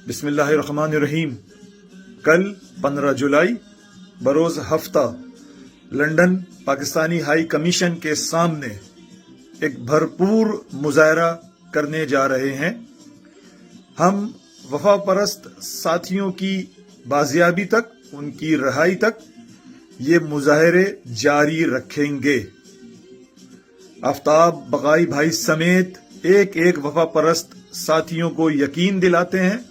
बिस्मिल्लाहिर्रहमानिर्रहीम। कल 15 जुलाई बरोज हफ्ता लंदन पाकिस्तानी हाई कमीशन के सामने एक भरपूर मुजाहरा करने जा रहे हैं। हम वफा परस्त साथियों की बाजियाबी तक, उनकी रहाई तक ये मुजाहरे जारी रखेंगे। आफ्ताब बकाई भाई समेत एक एक वफा परस्त साथियों को यकीन दिलाते हैं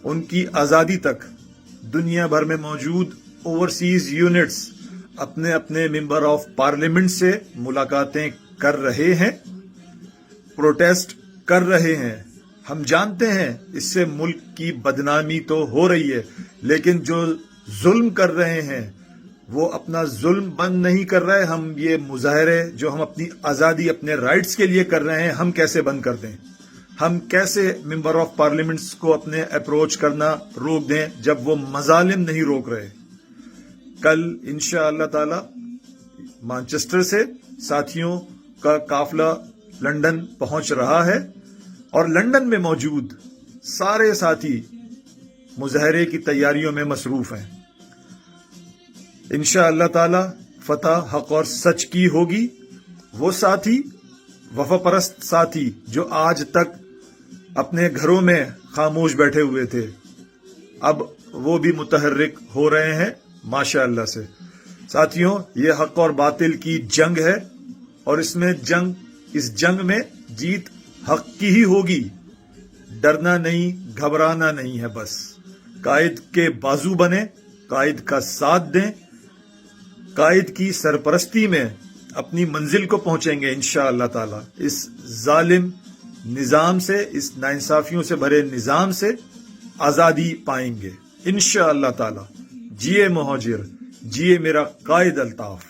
उनकी आज़ादी तक दुनिया भर में मौजूद ओवरसीज यूनिट्स अपने अपने मेंबर ऑफ पार्लियामेंट से मुलाकातें कर रहे हैं, प्रोटेस्ट कर रहे हैं। हम जानते हैं इससे मुल्क की बदनामी तो हो रही है, लेकिन जो जुल्म कर रहे हैं वो अपना जुल्म बंद नहीं कर रहे। हम ये मुजाहरे जो हम अपनी आज़ादी, अपने राइट्स के लिए कर रहे हैं, हम कैसे बंद कर दें? हम कैसे मेंबर ऑफ पार्लियामेंट्स को अपने अप्रोच करना रोक दें जब वो मजालिम नहीं रोक रहे? कल इंशाअल्लाह ताला मैनचेस्टर से साथियों का काफिला लंदन पहुंच रहा है और लंदन में मौजूद सारे साथी मुजाहरे की तैयारियों में मसरूफ हैं। इंशाअल्लाह ताला फतह हक और सच की होगी। वो साथी, वफा परस्त साथी जो आज तक अपने घरों में खामोश बैठे हुए थे, अब वो भी मुतहर्रिक हो रहे हैं माशाअल्लाह से। साथियों, ये हक और बातिल की जंग है और इस जंग में जीत हक की ही होगी। डरना नहीं, घबराना नहीं है। बस कायद के बाजू बने, कायद का साथ दें, कायद की सरपरस्ती में अपनी मंजिल को पहुंचेंगे इंशाअल्लाह ताला। इस जालिम निजाम से, इस नाइंसाफियों से भरे निजाम से आजादी पाएंगे इंशाअल्लाह ताला। जिए मुहाजिर, जिए मेरा कायद अल्ताफ।